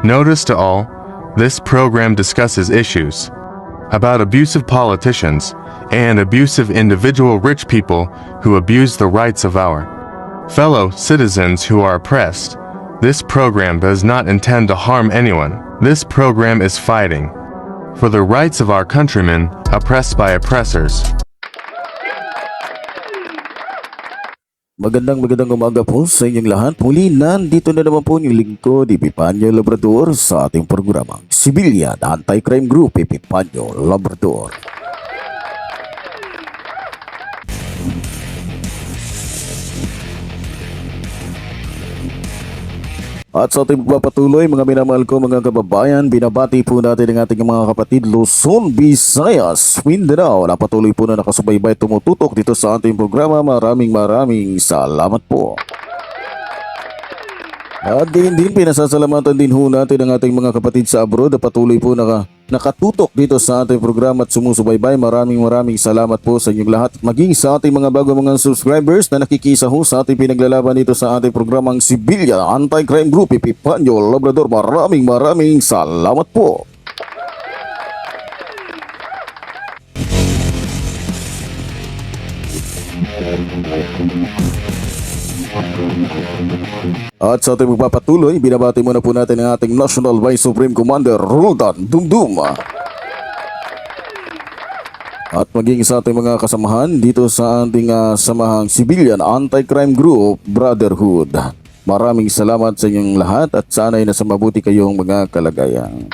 Notice to all, this program discusses issues about abusive politicians and abusive individual rich people who abuse the rights of our fellow citizens who are oppressed. This program does not intend to harm anyone. This program is fighting for the rights of our countrymen oppressed by oppressors. Magandang umaga po sa inyong lahat. Muli nandito na naman po yung lingkod, Epipanyo Labrador, sa ating programang Civilian Anti-Crime Group, Epipanyo Labrador. At sa ating pagpapatuloy, mga minamahal ko mga kababayan, binabati po natin ang ating mga kapatid Luzon, Visayas, Mindanao na patuloy po na nakasubaybay tumututok dito sa ating programa. Maraming salamat po. At din pinasasalamatan din ho natin ang ating mga kapatid sa abroad na patuloy po nakatutok dito sa ating programa at sumusubaybay. Maraming salamat po sa inyong lahat. Maging sa ating mga bago mga subscribers na nakikisa ho sa ating pinaglalaban dito sa ating programang Civilian Anti-Crime Group, Epipanyo Labrador. Maraming salamat po. At sa ating magpapatuloy, binabati muna po natin ang ating National Vice Supreme Commander Roldan Dumdum. At maging sa ating mga kasamahan dito sa ating samahang Civilian Anti-Crime Group Brotherhood. Maraming salamat sa inyong lahat at sana'y nasa mabuti kayong mga kalagayan.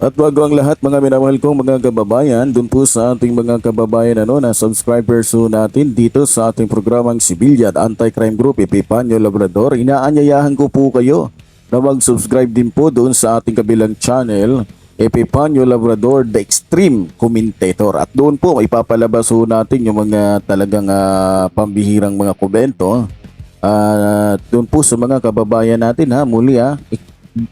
At bago ang lahat mga minamahal kong mga kababayan, dun po sa ating mga kababayan na subscribers natin dito sa ating programang Civilian Anti-Crime Group, Epipanyo Labrador, inaanyayahan ko po kayo na mag-subscribe din po doon sa ating kabilang channel, Epipanyo Labrador, The Extreme Commentator. At doon po ipapalabas natin yung mga talagang pambihirang mga komento. Doon po sa mga kababayan natin muli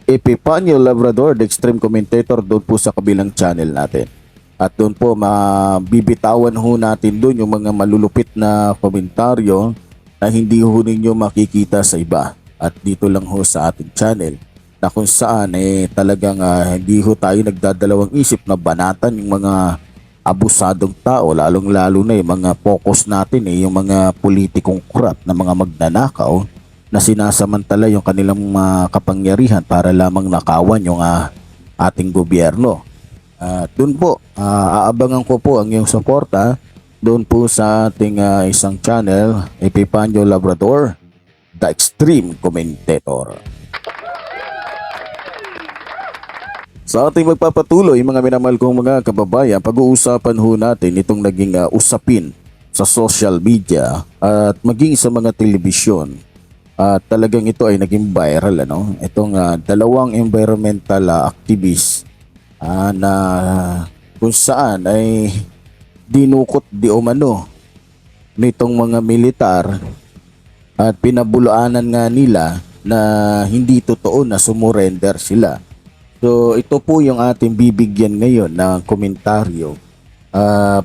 Epipanyo Labrador, The Extreme Commentator, doon po sa kabilang channel natin. At doon po mabibitawan ho natin doon yung mga malulupit na komentaryo na hindi ho ninyo makikita sa iba. At dito lang ho sa ating channel na kung saan talagang hindi ho tayo nagdadalawang isip na banatan yung mga abusadong tao, lalong-lalo na yung mga focus natin yung mga politikong corrupt na mga magnanakaw na sinasamantala yung kanilang kapangyarihan para lamang nakawan yung ating gobyerno. Doon po, aabangan ko po ang iyong suporta doon po sa ating isang channel, Epipanyo Labrador, The Extreme Commentator. Sa ating magpapatuloy, mga minamahal kong mga kababayan, pag-uusapan ho natin itong naging usapin sa social media at maging sa mga telebisyon. Talagang ito ay naging viral itong dalawang environmental activists na kung saan ay dinukot di umano nitong mga militar at pinabulaanan nga nila na hindi totoo na sumurrender sila. So ito po yung ating bibigyan ngayon ng komentaryo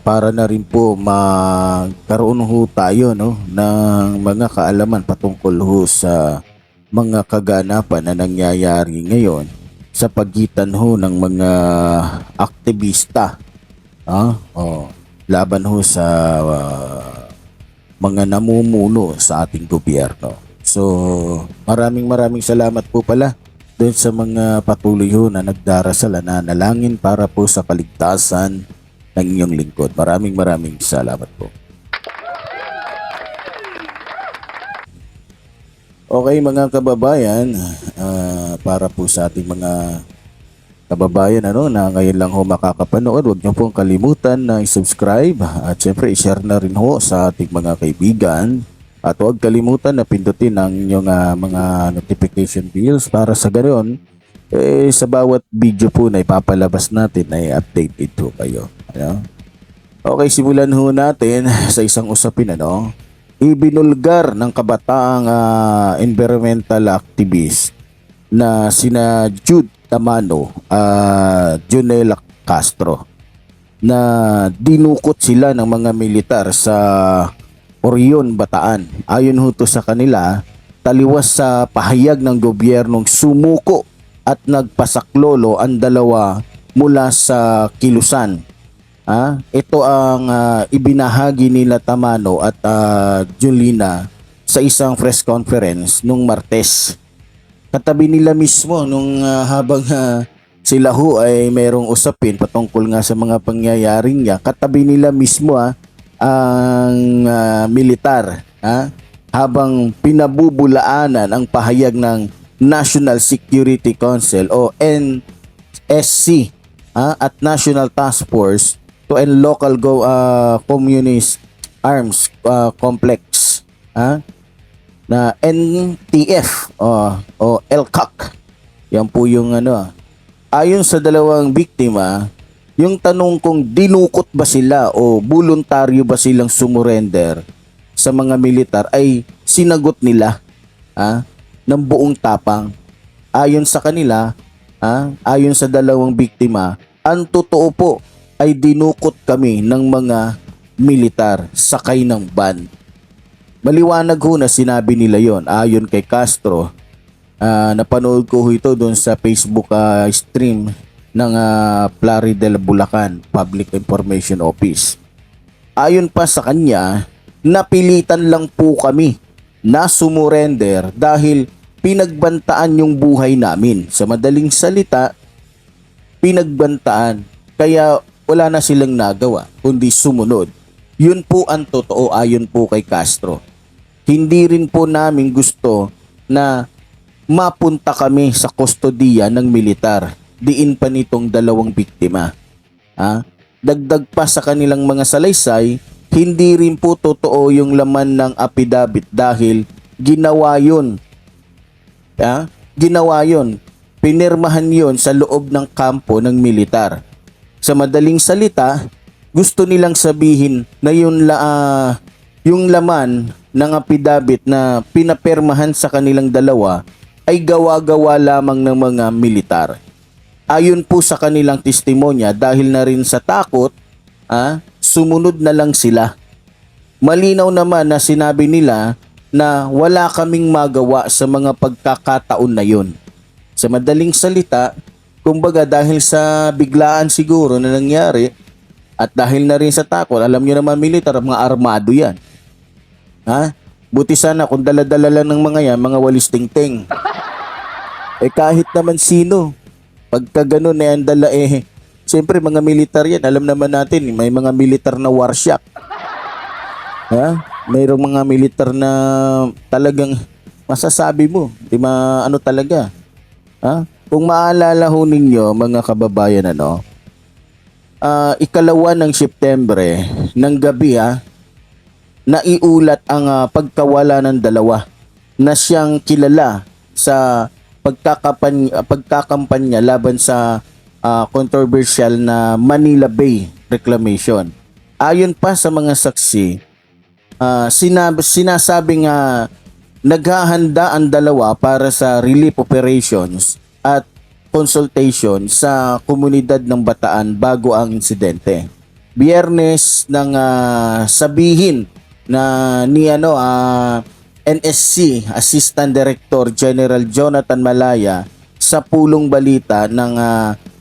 para na rin po magkaroon ho tayo ng mga kaalaman patungkol ho sa mga kaganapan na nangyayari ngayon sa pagitan ho ng mga aktivista laban ho sa mga namumuno sa ating gobyerno. So maraming salamat po pala doon sa mga patuloy ho na nagdarasal na nalangin para po sa kaligtasan ng inyong lingkod. Maraming salamat po. Okay mga kababayan, para po sa ating mga kababayan na ngayon lang ho makakapanood, huwag niyo pong kalimutan na i-subscribe at syempre i-share na rin ho sa ating mga kaibigan. At huwag kalimutan na pindutin ang inyong mga notification bells para sa gayon sa bawat video po na ipapalabas natin ay updated po kayo. Okay, simulan ho natin sa isang usapin ibinulgar ng kabataang environmental activist na sina Jude Tamano at Jonela Castro na dinukot sila ng mga militar sa Orion, Bataan. Ayon ho to sa kanila, taliwas sa pahayag ng gobyernong sumuko at nagpasaklolo ang dalawa mula sa kilusan. Ito ang ibinahagi nila Tamano at Julina sa isang press conference nung Martes. Katabi nila mismo nung habang sila ho ay merong usapin patungkol nga sa mga pangyayaring niya, katabi nila mismo ang militar habang pinabubulaanan ang pahayag ng National Security Council o NSC at National Task Force to End Local Communist Arms Complex na NTF o LCAC. Yan po yung ayon sa dalawang biktima, yung tanong kung dinukot ba sila o voluntaryo ba silang sumurrender sa mga militar ay sinagot nila ng buong tapang. Ayon sa kanila, ayon sa dalawang biktima, ang totoo po ay dinukot kami ng mga militar sakay ng van. Maliwanag ho na sinabi nila yon. Ayon kay Castro, napanood ko ito doon sa Facebook stream ng Plaridel Bulacan Public Information Office. Ayon pa sa kanya, napilitan lang po kami na sumurrender dahil pinagbantaan yung buhay namin. Sa madaling salita, pinagbantaan. Kaya wala na silang nagawa kundi sumunod. Yun po ang totoo ayon po kay Castro. Hindi rin po namin gusto na mapunta kami sa kustodiya ng militar. Diin pa nitong dalawang biktima. Dagdag pa sa kanilang mga salaysay, hindi rin po totoo yung laman ng affidavit dahil ginawa yun. Ginawa yun. Pinirmahan yun sa loob ng kampo ng militar. Sa madaling salita, gusto nilang sabihin na yung laman ng affidavit na pinapirmahan sa kanilang dalawa ay gawa-gawa lamang ng mga militar. Ayon po sa kanilang testimonya, dahil na rin sa takot, sumunod na lang sila. Malinaw naman na sinabi nila na wala kaming magawa sa mga pagkakataon na yun. Sa madaling salita, kumbaga dahil sa biglaan siguro na nangyari at dahil na rin sa takot, alam nyo naman militar, mga armado yan. Buti sana kung dala-dala lang ng mga yan, mga walis tingting. Kahit naman sino, pagka ganun ang dala siyempre mga militar yan, alam naman natin, may mga militar na warshak. Mayroong mga militar na talagang masasabi mo, talaga. Kung maalala ho ninyo mga kababayan, ikalawa ng Setyembre ng gabi naiulat ang pagkawala ng dalawa na siyang kilala sa pagkakampanya laban sa controversial na Manila Bay Reclamation. Ayon pa sa mga saksi, sinasabing naghahanda ang dalawa para sa relief operations at consultation sa komunidad ng Bataan bago ang insidente. Biyernes nang sabihin na ni NSC Assistant Director General Jonathan Malaya sa pulong balita ng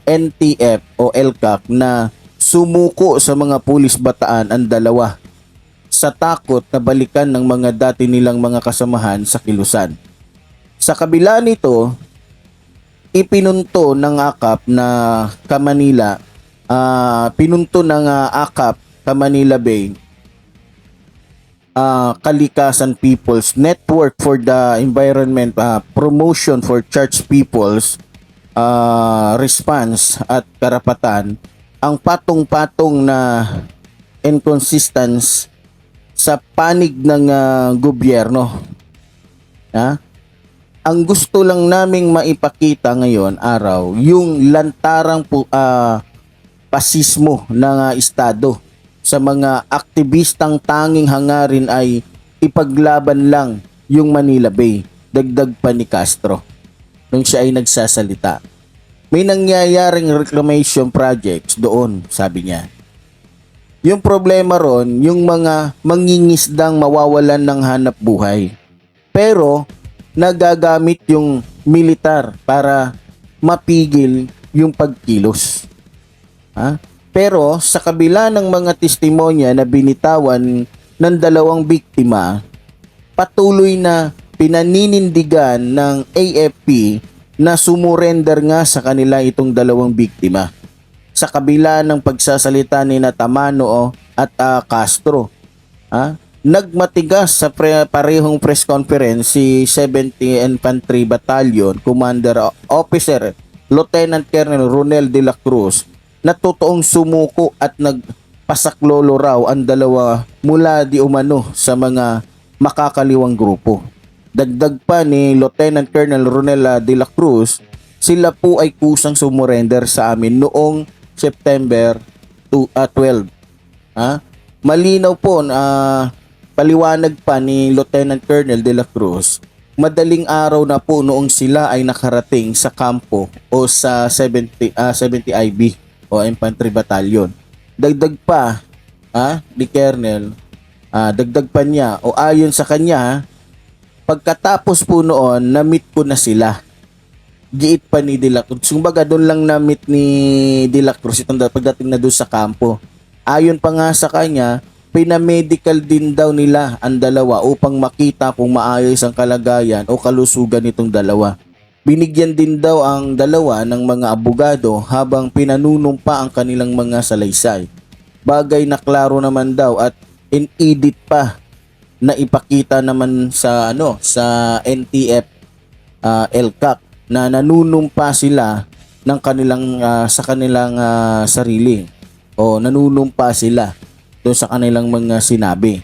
NTF o LCAC na sumuko sa mga pulis Bataan ang dalawa sa takot na balikan ng mga dati nilang mga kasamahan sa kilusan. Sa kabila nito, ipinunto ng AKAP na Kamanila, AKAP Kamanila Bay, Kalikasan People's Network for the Environment Promotion for Church People's Response at Karapatan ang patong-patong na inconsistence sa panig ng gobyerno. Ang gusto lang naming maipakita ngayon araw yung lantarang pasismo ng Estado sa mga aktivistang tanging hangarin ay ipaglaban lang yung Manila Bay. Dagdag pa ni Castro nung siya ay nagsasalita. May nangyayaring reclamation projects doon, sabi niya. Yung problema ron, yung mga mangingisdang mawawalan ng hanap buhay. Pero nagagamit yung militar para mapigil yung pagkilos. Ha? Pero sa kabila ng mga testimonya na binitawan ng dalawang biktima, patuloy na pinaninindigan ng AFP na sumurrender nga sa kanila itong dalawang biktima. Sa kabila ng pagsasalita ni Tamano at Castro, nagmatigas sa parehong press conference si 70 Infantry Battalion Commander Officer Lieutenant Colonel Ronel de la Cruz na totoong sumuko at nagpasaklolo raw ang dalawa mula di umano sa mga makakaliwang grupo. Dagdag pa ni Lieutenant Colonel Ronel de la Cruz, sila po ay kusang sumurrender sa amin noong September 12. Malinaw po paliwanag pa ni Lieutenant Colonel de la Cruz, madaling araw na po noong sila ay nakarating sa kampo o sa 70 IB o Infantry Battalion. Dagdag pa ni Colonel, dagdag pa niya o ayon sa kanya, pagkatapos po noon, na-meet ko na sila. Giit pa ni De La Cruz. Kumbaga doon lang na-meet ni De La Cruz itong pagdating na doon sa kampo. Ayon pa nga sa kanya, pinamedical din daw nila ang dalawa upang makita kung maayos ang kalagayan o kalusugan nitong dalawa. Binigyan din daw ang dalawa ng mga abogado habang pinanunumpa ang kanilang mga salaysay. Bagay na klaro naman daw at in-edit pa na ipakita naman sa sa NTF LCAC na nanunumpa sila ng kanilang sa kanilang sarili o nanunumpa sila doon sa kanilang mga sinabi.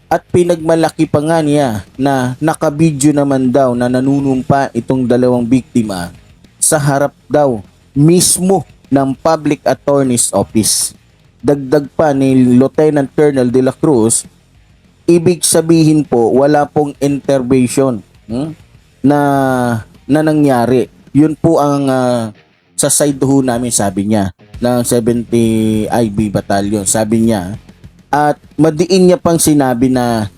At pinagmalaki pa nga niya na nakabidyo naman daw na nanunumpa itong dalawang biktima sa harap daw mismo ng Public Attorney's Office. Dagdag pa ni Lieutenant Colonel de la Cruz, ibig sabihin po wala pong intervention na nangyari. Yun po ang sa side ho namin, sabi niya, ng 70 IB Battalion. Sabi niya, at madiin niya pang sinabi na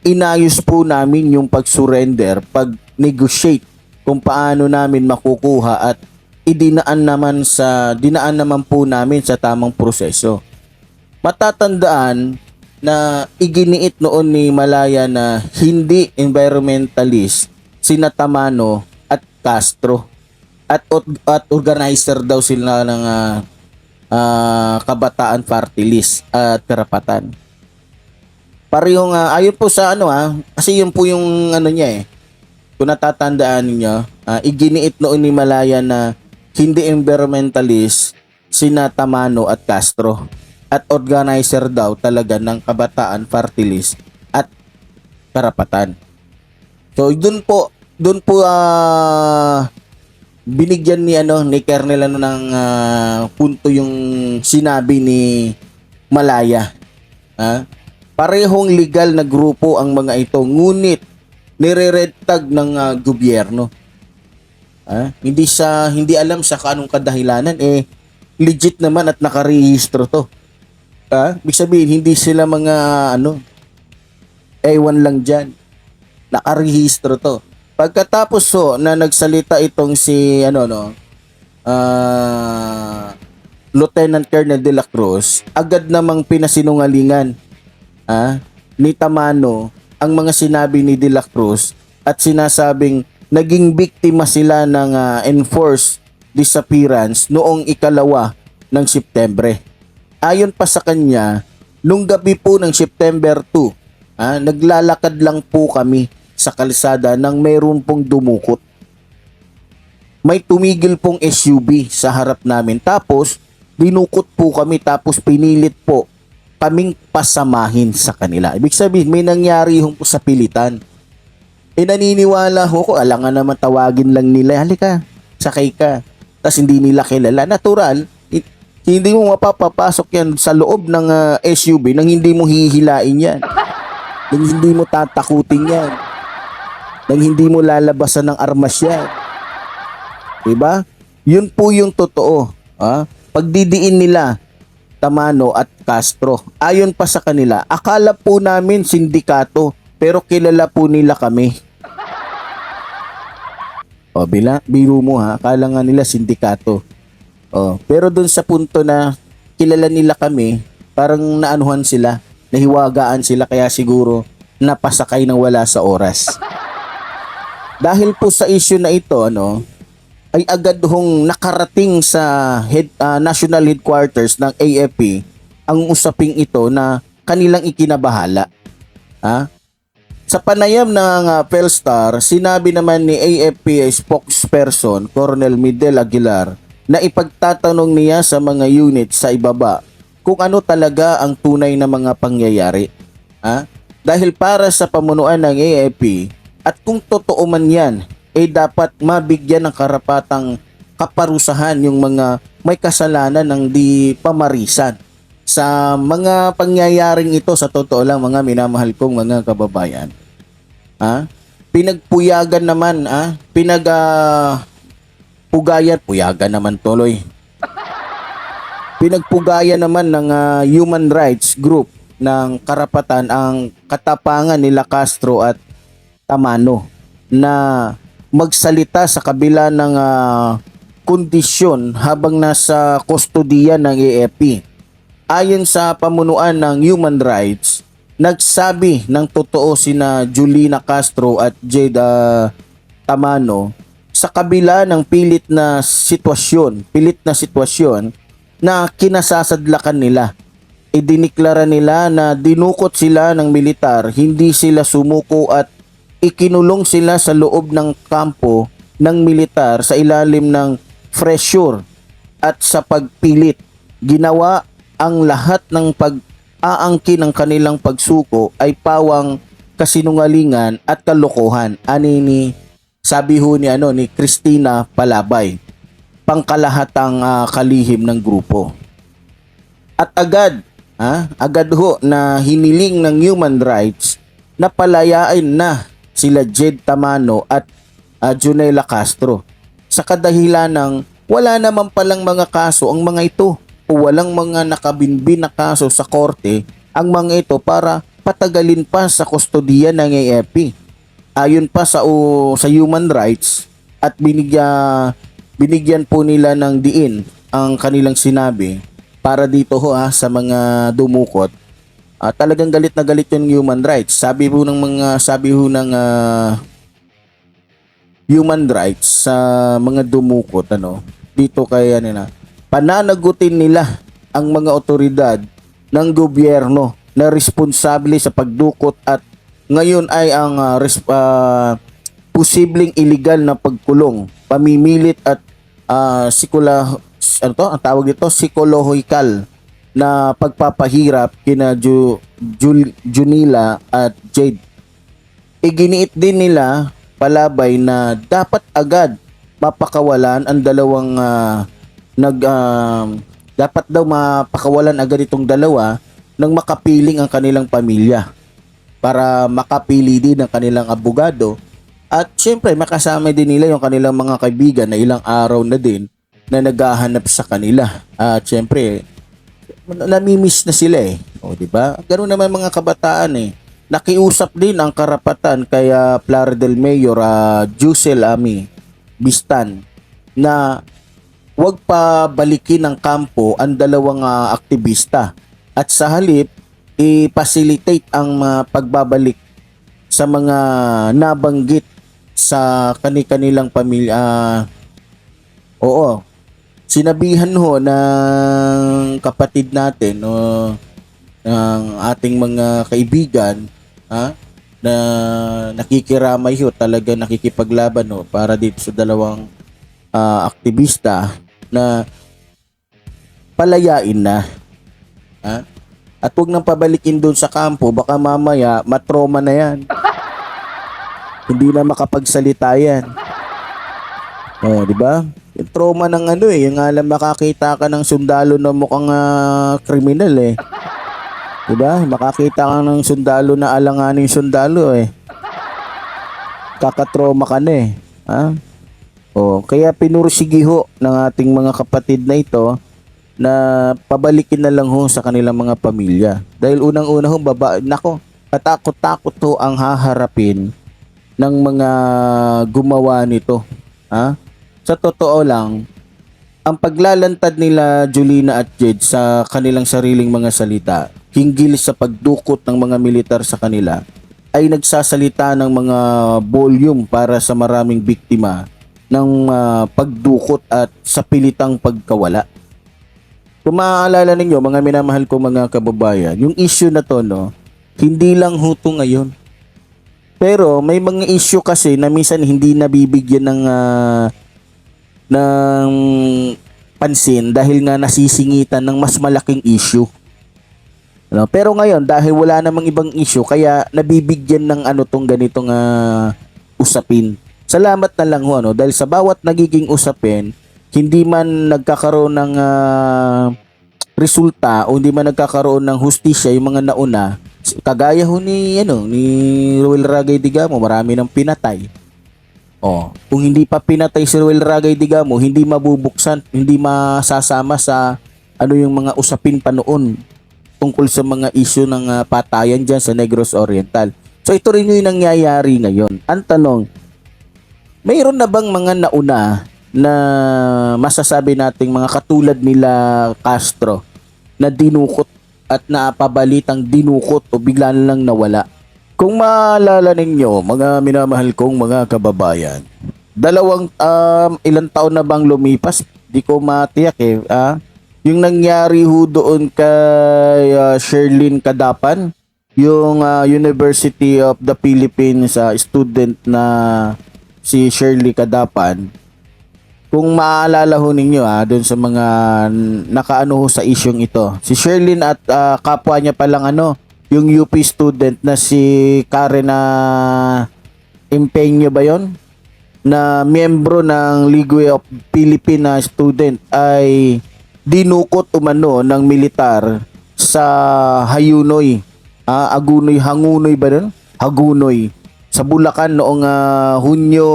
inayos po namin yung pag-surrender, pag-negotiate kung paano namin makukuha at dinaan naman po namin sa tamang proseso. Matatandaan na iginiit noon ni Malaya na hindi environmentalist sina Tamano at Castro at organizer daw sila ng Kabataan Party List at Karapatan. Parehong ayon po sa kasi yun po yung niya kung natatandaan niyo, iginiit noon ni Malaya na hindi environmentalist sina Tamano at Castro at organizer daw talaga ng Kabataan Party List at Karapatan. So doon po binigyan ni Colonel ng punto yung sinabi ni Malaya. Parehong legal na grupo ang mga ito, ngunit nire-red tag ng gobyerno. Hindi alam sa anong kadahilanan, legit naman at nakarehistro to. Ibig sabihin hindi sila mga ewan lang dyan, nakarehistro to. Pagkatapos na nagsalita itong si Lieutenant Colonel de la Cruz, agad namang pinasinungalingan ni Tamano ang mga sinabi ni de la Cruz at sinasabing naging biktima sila ng enforced disappearance noong 2 ng Setyembre. Ayon pa sa kanya, nung gabi po ng September 2, naglalakad lang po kami sa kalsada nang mayroon pong dumukot. May tumigil pong SUV sa harap namin, tapos dinukot po kami, tapos pinilit po kaming pasamahin sa kanila. Ibig sabihin may nangyari po sa pilitan. Naniniwala ko, alangan naman tawagin lang nila, halika, sakay ka. Tapos hindi nila kilala. Natural, hindi mo mapapapasok yan sa loob ng SUV nang hindi mo hihilain yan. Nang hindi mo tatakutin yan. Nang hindi mo lalabasan ng armas yan. Diba? Yun po yung totoo. Pagdidiin nila Tamano at Castro. Ayon pa sa kanila, akala po namin sindikato pero kilala po nila kami. O, biro mo ha, akala nga nila sindikato. O, pero dun sa punto na kilala nila kami, parang naanuhan sila, nahiwagaan sila, kaya siguro napasakay ng wala sa oras. Dahil po sa issue na ito, ay agad hong nakarating sa national headquarters ng AFP ang usaping ito na kanilang ikinabahala. Ha? Sa panayam ng Phelstar, sinabi naman ni AFP spokesperson Colonel Midel Aguilar na ipagtatanong niya sa mga unit sa ibaba kung ano talaga ang tunay na mga pangyayari. Ha? Dahil para sa pamunuan ng AFP, at kung totoo man yan, dapat mabigyan ng karapatang kaparusahan yung mga may kasalanan ng di pamarisan. Sa mga pangyayaring ito, sa totoo lang mga minamahal kong mga kababayan, pinagpuyagan naman, puyagan naman tuloy. Pinagpugayan naman ng human rights group ng karapatan ang katapangan nila Castro at Tamano na magsalita sa kabila ng kondisyon habang nasa kustodiya ng AFP. Ayon sa pamunuan ng human rights, nagsabi ng totoo sina Julina Castro at Jade Tamano sa kabila ng pilit na sitwasyon na kinasasadlakan nila. Idiniklara nila na dinukot sila ng militar, hindi sila sumuko at ikinulong sila sa loob ng kampo ng militar sa ilalim ng pressure at sa pagpilit. Ginawa ang lahat ng pag-aangkin ng kanilang pagsuko ay pawang kasinungalingan at kalokohan. Sabi ho ni Cristina Palabay, pangkalahatang kalihim ng grupo. At agad ho na hiniling ng human rights na palayain na sila Jade Tamano at Junela Castro sa kadahilan ng wala naman palang mga kaso ang mga ito o walang mga nakabinbin na kaso sa korte ang mga ito para patagalin pa sa kustodiya ng AFP. Ayon pa sa human rights at binigyan po nila ng diin ang kanilang sinabi para dito sa mga dumukot. Talagang galit na galit yung human rights. Sabi ho ng human rights sa mga dumukot dito kaya pananagutin nila ang mga otoridad ng gobyerno na responsable sa pagdukot at ngayon ay ang posibleng illegal na pagkulong, pamimilit at psychological na pagpapahirap kina Junila at Jade. Iginiit din nila Palabay na dapat agad mapakawalan ang dalawang dapat daw mapakawalan agad itong dalawa nang makapiling ang kanilang pamilya para makapili din ang kanilang abogado at syempre makasama din nila yung kanilang mga kaibigan na ilang araw na din na naghahanap sa kanila. At syempre namimiss na sila di ba? Ganoon naman mga kabataan Nakiusap din ang karapatan kaya Playa del Mayor Jusel Ami Bistan na huwag pa balikin ng kampo ang dalawang aktivista at sa halip i-facilitate ang pagbabalik sa mga nabanggit sa kanilang pamilya. Sinabihan ho ng kapatid natin ng ating mga kaibigan na nakikiramay talaga nakikipaglaban para dito sa dalawang aktivista na palayain na. At huwag nang pabalikin doon sa kampo, baka mamaya matroma na yan. Hindi na makapagsalita yan. Di ba? Yung trauma ng yung alam makakita ka ng sundalo na mukhang kriminal Di ba? Makakita ka ng sundalo na alanganing sundalo Kakatroma ka na kaya pinursigi ho ng ating mga kapatid na ito na pabalikin na lang ho sa kanilang mga pamilya. Dahil unang-una ho, katakot-takot ho ang haharapin ng mga gumawa nito. Ha? Sa totoo lang, ang paglalantad nila Julina at Jed sa kanilang sariling mga salita, hinggil sa pagdukot ng mga militar sa kanila, ay nagsasalita ng mga volume para sa maraming biktima ng pagdukot at sa pilitang pagkawala. Kung maaalala ninyo, mga minamahal ko mga kababayan, yung issue na to, no, hindi lang huto ngayon. Pero may mga issue kasi na minsan hindi nabibigyan ng pansin dahil nga nasisingitan ng mas malaking issue. Ano? Pero ngayon, dahil wala namang ibang issue, kaya nabibigyan ng tong ganitong usapin. Salamat na lang ho, dahil sa bawat nagiging usapin, hindi man nagkakaroon ng resulta o hindi man nagkakaroon ng hustisya yung mga nauna, kagaya ho ni Ruel Ragay Digamo, marami nang pinatay. Kung hindi pa pinatay si Ruel Ragay Digamo, hindi mabubuksan, hindi masasama sa yung mga usapin pa noon tungkol sa mga issue ng patayan diyan sa Negros Oriental. So ito rin yung nangyayari ngayon. Ang tanong, mayroon na bang mga nauna na masasabi nating mga katulad nila Castro na dinukot at napabalitang dinukot o bigla na lang nawala? Kung maalala ninyo, mga minamahal kong mga kababayan, ilang taon na bang lumipas? Di ko matiyak yung nangyari ho doon kay Sherlyn Cadapan, yung University of the Philippines student na si Shirley Cadapan. Kung maaalala ho ninyo doon sa mga nakaano ho sa isyong ito. Si Sherlyn at kapwa niya palang yung UP student na si Karen Empeño ba yon? Na miyembro ng League of Philippine student ay dinukot umano ng militar sa Hayunoy. Agunoy, Hangunoy ba doon? Hagunoy. Sa Bulacan noong Hunyo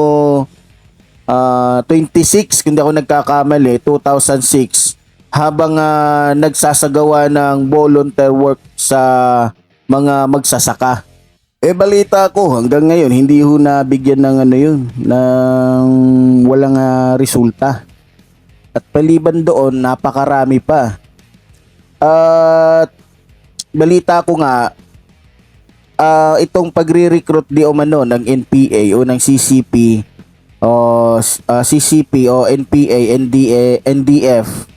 26, kung di ako nagkakamali, 2006, habang nagsasagawa ng volunteer work sa mga magsasaka. Balita ko hanggang ngayon hindi ho nabigyan ng ng walang resulta. At paliban doon, napakarami pa. At balita ko nga, itong pagre-recruit di umano ng NPA o ng CCP o CCP o NPA, NDF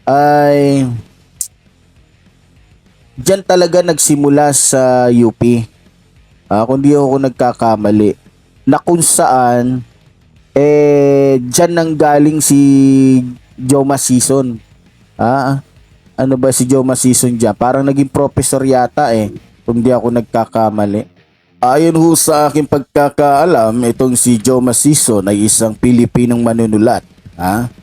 ay diyan talaga nagsimula sa UP. Kung di ako nagkakamali, na kung saan diyan nang galing si Joma Sison. Ano ba si Joma Sison diyan? Parang naging professor yata kung di ako nagkakamali. Ayon ho sa aking pagkakaalam, itong si Joma Sison ay isang Pilipinong manunulat,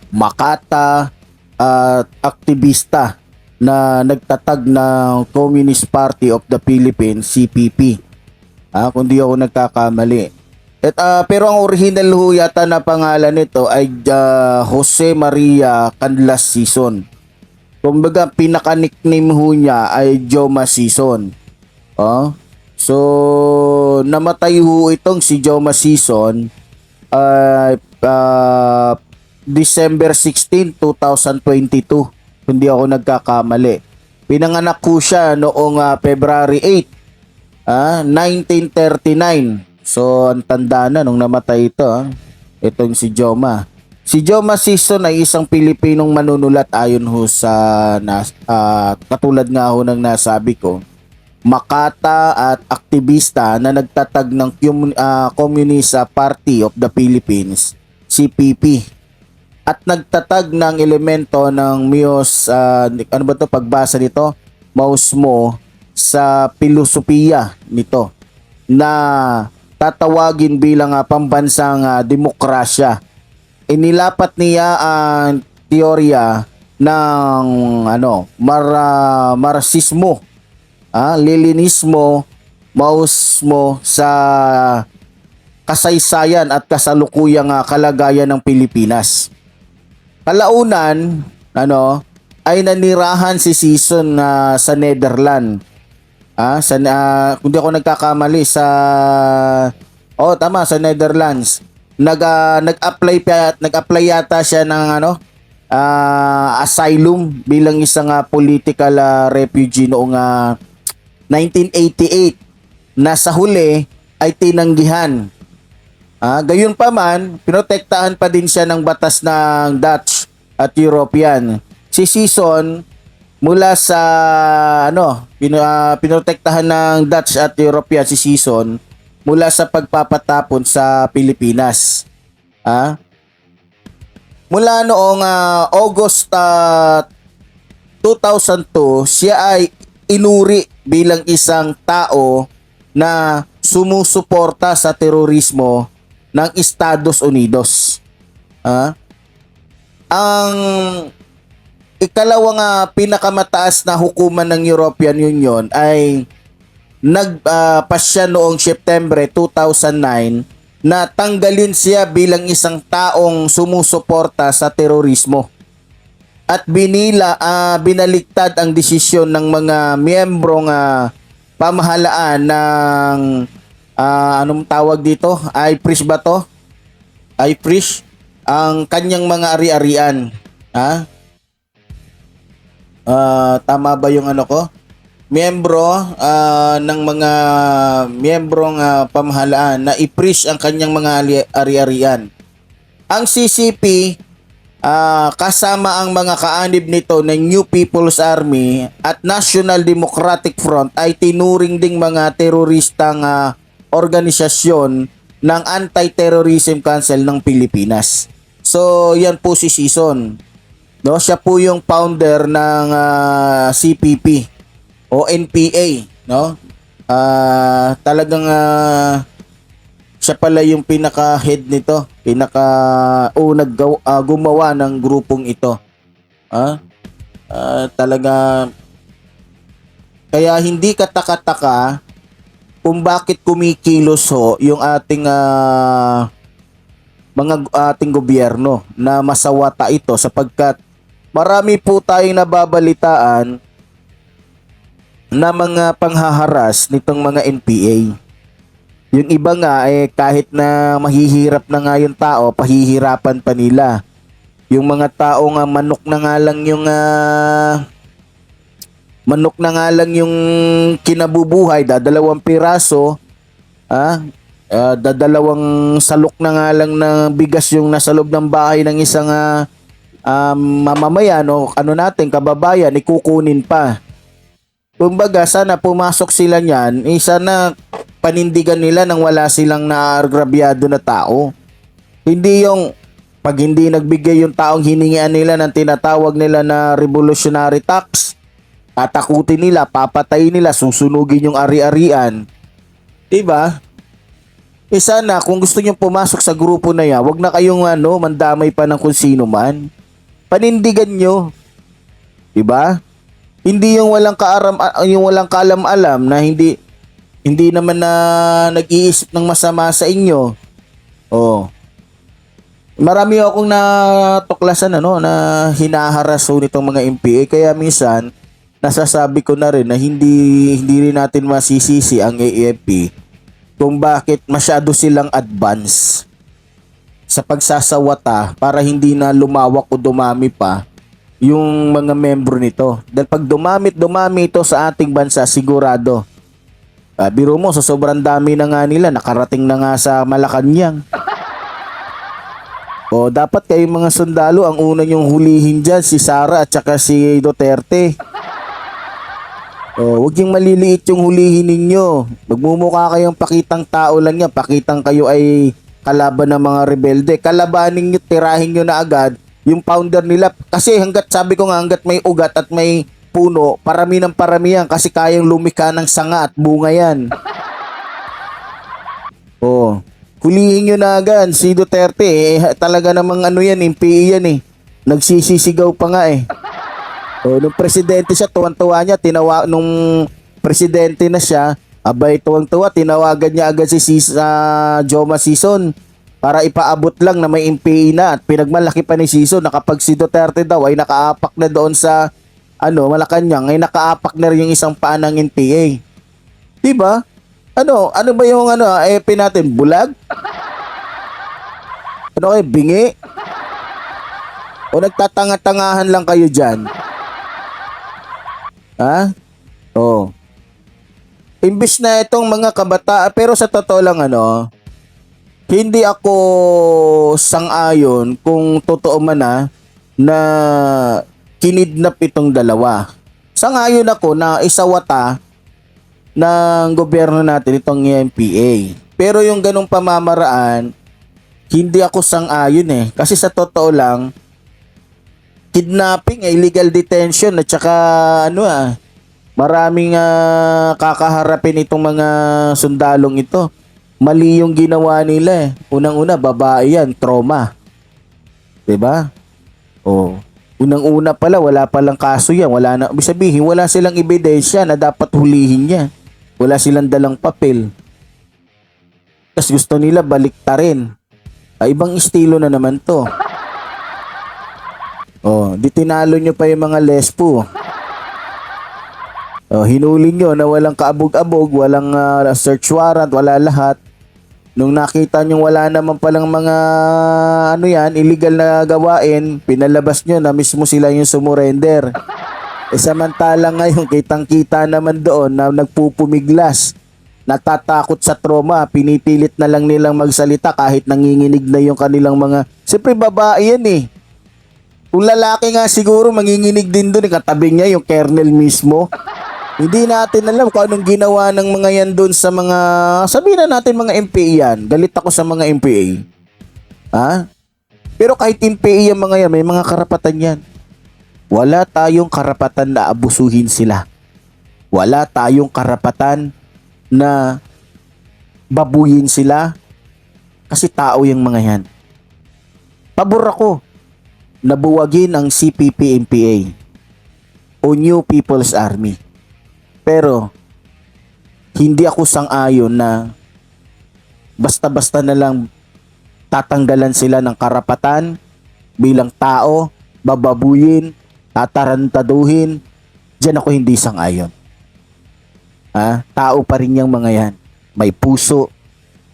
makata at aktivista na nagtatag ng Communist Party of the Philippines, CPP. Kung di ako nagkakamali. Pero ang original ho yata na pangalan nito ay Jose Maria Canlas Sison. Kumbaga pinaka-nickname ho niya ay Joma Sison. So namatay ho itong si Joma Sison December 16, 2022. Hindi ako nagkakamali. Pinanganak ko siya noong February 8, 1939. So ang tanda na nung namatay ito. Itong si Joma. Si Joma Sison ay isang Pilipinong manunulat ayon ho sa katulad nga ho ng nasabi ko, makata at aktivista na nagtatag ng Communist Party of the Philippines, CPP. At nagtatag ng elemento ng Miyos, pagbasa nito? Mausmo sa filosofiya nito na tatawagin bilang pambansang demokrasya. Inilapat niya ang teorya ng Marxismo, Leninismo, Maoismo sa kasaysayan at kasalukuyang kalagayan ng Pilipinas. Kalaunan, ay nanirahan si Sison sa Netherlands. Kung di ako nagkakamali sa Netherlands. nag-apply yata siya ng asylum bilang isang political refugee noong 1988 na sa huli ay tinanggihan. Gayon pa man, pinotektahan pa din siya ng batas ng Dutch at European. Si Sison mula sa pinotektahan ng Dutch at European si Sison mula sa pagpapatapon sa Pilipinas. Mula noong August 2002, siya ay inuri bilang isang tao na sumusuporta sa terorismo ng Estados Unidos. Ang ikalawang pinakamataas na hukuman ng European Union ay nagpasya noong September 2009 na tanggalin siya bilang isang taong sumusuporta sa terorismo. At binaliktad ang desisyon ng mga miyembrong pamahalaan ng anong tawag dito? IPRIS ba to? IPRIS ang kanyang mga ari-arian. Tama ba yung ko? Miyembro ng mga miyembrong pamahalaan na IPRIS ang kanyang mga ari-arian. Ang CCP kasama ang mga kaanib nito ng New People's Army at National Democratic Front ay tinuring ding mga teroristang organisasyon ng Anti-Terrorism Council ng Pilipinas. So, yan po si Sison. No, siya po yung founder ng CPP o NPA, no? Talagang siya pala yung pinaka-head nito, gumawa ng grupong ito. Talaga kaya hindi kataka-taka kung bakit kumikilos yung ating ating gobyerno na masawata ito sapagkat marami po tayong nababalitaan na mga panghaharas nitong mga NPA. Yung iba nga kahit na mahihirap na nga yung tao, pahihirapan pa nila. Yung mga tao nga manok na nga lang yung kinabubuhay, dadalawang piraso, dadalawang salok na nga lang ng bigas yung nasa loob ng bahay ng isang mamamayan o kababayan, ikukunin pa. Kumbaga, sana pumasok sila niyan, sana panindigan nila nang wala silang naagrabyado na tao. Hindi yung pag hindi nagbigay yung taong hiningian nila ng tinatawag nila na revolutionary tax, tatakutin nila, papatayin nila, susunugin yung ari-arian. Diba? Sana kung gusto nyo pumasok sa grupo na yan, wag na kayong mandamay pa ng kung sino man. Panindigan nyo. Diba? Hindi yung walang kaalam-alam na hindi naman na nag-iisip ng masama sa inyo. Marami akong natuklasan na hinaharas nitong mga MPA, kaya minsan nasasabi ko na rin na hindi rin natin masisisi ang AFP kung bakit masyado silang advance sa pagsasawata para hindi na lumawak o dumami pa yung mga membro nito. Dahil pag dumami ito sa ating bansa, sigurado. Biro mo, sa sobrang dami na nga nila, nakarating na nga sa Malacanang. Dapat kayong mga sundalo, ang una nyong hulihin dyan, si Sara at saka si Duterte. Huwag yung maliliit yung hulihin ninyo. Magmumukha kayong pakitang tao lang yan. Pakitang kayo ay kalaban ng mga rebelde. Kalabanin nyo, tirahin nyo na agad yung founder nila. Kasi hanggat may ugat at may puno, parami ng parami yan kasi kayang lumika ng sanga at bunga yan. Hulihin nyo na agad si Duterte. Talaga namang MPE yan Nagsisisigaw pa nga nung presidente siya, tuwan-tuwa niya, nung presidente na siya, abay tuwang-tuwa, tinawagan niya agad si Joma Sison para ipaabot lang na may MPE na at pinagmalaki pa ni Sison na kapag si Duterte daw ay nakaapak na doon sa Malacanang, ay nakaapak na rin yung isang paa ng NPA. Diba? Ano ba yung AFP natin? Bulag? Ano kayo, bingi? O nagtatanga-tangahan lang kayo dyan? Ha? Oh. Imbis na itong mga kabataan, pero sa totoo lang hindi ako sang-ayon kung totoo man na kinidnap itong dalawa. Sang-ayon ako na isawata ng gobyerno natin itong MPA. Pero yung ganong pamamaraan, hindi ako sang-ayon Kasi sa totoo lang, kidnapping, illegal detention at saka maraming kakaharapin itong mga sundalong ito. Mali yung ginawa nila Unang-una, babae yan, trauma. 'Di ba? Oh. Unang-una pala, wala palang kaso yan. Wala na, ibig sabihin, wala silang ebidensya na dapat hulihin niya. Wala silang dalang papel. Tapos gusto nila baliktarin. Ibang estilo na naman to. Oh, di tinalo nyo pa yung mga lespo. Oh, hinuli nyo na walang kaabog-abog, walang search warrant, wala lahat. Nung nakita nyo wala naman palang mga illegal na gawain, pinalabas nyo na mismo sila yung sumurrender. Samantala ngayon, kitang-kita naman doon na nagpupumiglas, natatakot sa trauma, pinipilit na lang nilang magsalita kahit nanginginig na yung kanilang mga... Siyempre babae yan Kung lalaki nga siguro, manginginig din doon, katabi niya yung kernel mismo. Hindi natin alam kung anong ginawa ng mga yan doon sa mga, sabihin na natin mga MPA yan. Galit ako sa mga MPA. Ha? Pero kahit MPA yung mga yan, may mga karapatan yan. Wala tayong karapatan na abusuhin sila. Wala tayong karapatan na babuyin sila kasi tao yung mga yan. Pabor ako na buwagin ang CPP-MPA o New People's Army. Pero, hindi ako sang-ayon na basta-basta na lang tatanggalan sila ng karapatan bilang tao, bababuyin, tatarantaduhin. Diyan ako hindi sang-ayon. Tao pa rin yung mga yan. May puso,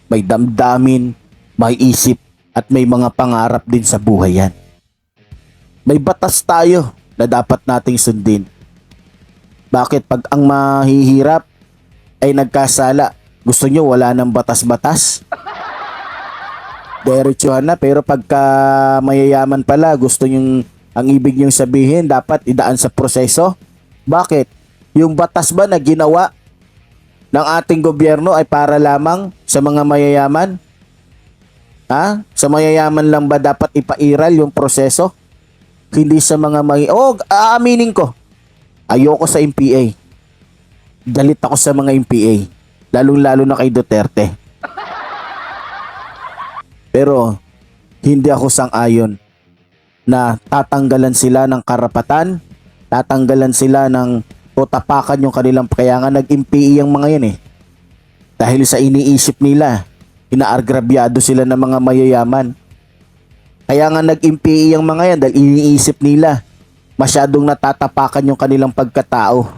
may damdamin, may isip, at may mga pangarap din sa buhay yan. May batas tayo na dapat nating sundin. Bakit pag ang mahihirap ay nagkasala, gusto nyo wala ng batas-batas? Diretsuhan na, pero pagka mayayaman pala, gusto nyo, ang ibig nyo sabihin, dapat idaan sa proseso? Bakit? Yung batas ba na ginawa ng ating gobyerno ay para lamang sa mga mayayaman? Sa mayayaman lang ba dapat ipairal yung proseso? Hindi sa mga aaminin ko. Ayoko sa MPA. Galit ako sa mga MPA. Lalong-lalo na kay Duterte. Pero, hindi ako sang-ayon na tatanggalan sila ng karapatan, tatanggalan sila ng tapakan yung kanilang, kaya nga nag-MPA yung mga yan Dahil sa iniisip nila, inaagrabyado sila ng mga mayayaman. Kaya nga nag-MPA yung mga yan dahil iniisip nila masyadong natatapakan yung kanilang pagkatao.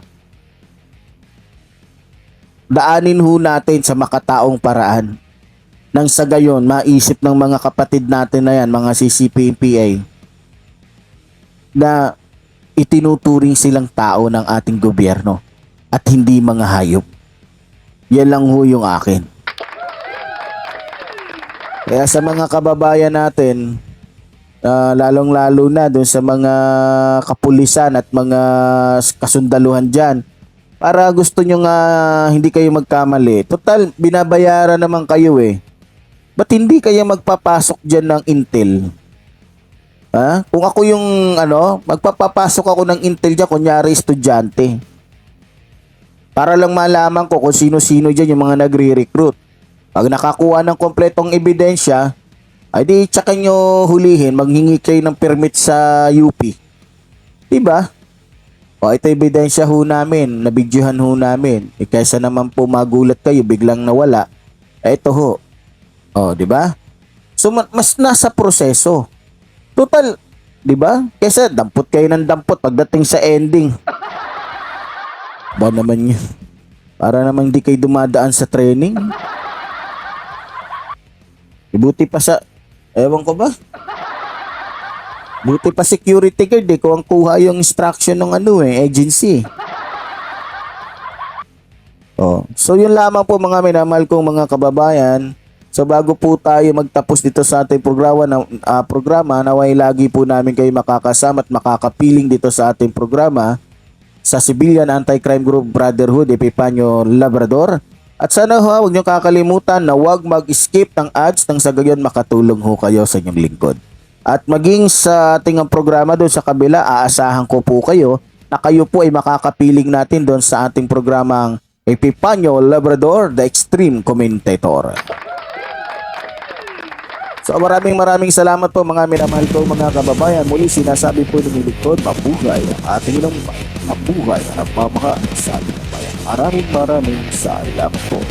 Daanin natin sa makataong paraan. Nang sa gayon, maisip ng mga kapatid natin na yan, mga CCP-MPA, na itinuturing silang tao ng ating gobyerno at hindi mga hayop. Yan lang yung akin. Kaya sa mga kababayan natin, lalong-lalo na dun sa mga kapulisan at mga kasundaluhan dyan, para gusto nyo nga hindi kayo magkamali. Total, binabayaran naman kayo Ba't hindi kayo magpapasok dyan ng intel? Kung ako yung magpapapasok ako ng intel dyan, kunyari estudyante. Para lang malaman ko kung sino-sino dyan yung mga nagre-recruit. Pag nakakuha ng kompletong ebidensya, ay di tsaka nyo hulihin, maghingi kayo ng permit sa UP. Diba? Ito ebidensya namin, nabidyohan namin. Kaysa naman po magulat kayo, biglang nawala. Ito diba? So, mas nasa proseso. Total, diba? Kaysa dampot kayo ng dampot pagdating sa ending. Ba naman yun? Para naman di kayo dumadaan sa training. Buti pa sa Ewan ko ba? Buti pa security guard eh, kung ang kuha yung instruction ng agency. Oh. So yun lamang po mga minamahal kong mga kababayan. So bago po tayo magtapos dito sa ating programa, naway lagi po namin kayo makakasama at makakapiling dito sa ating programa sa Civilian Anti-Crime Group Brotherhood Epipanyo Labrador. At sana huwag niyo kakalimutan na huwag mag-skip ng ads nang sa gayon makatulong ho kayo sa inyong lingkod. At maging sa ating programa doon sa kabila, aasahan ko po kayo na kayo po ay makakapiling natin doon sa ating programang Epipanyo Labrador, the Extreme Commentator. So maraming salamat po mga minamahal ko mga kababayan. Muli sinasabi po ng lingkod, mabuhay ang ating inumpay, mabuhay ang pamahal sa ating bayan. Maraming salamat po.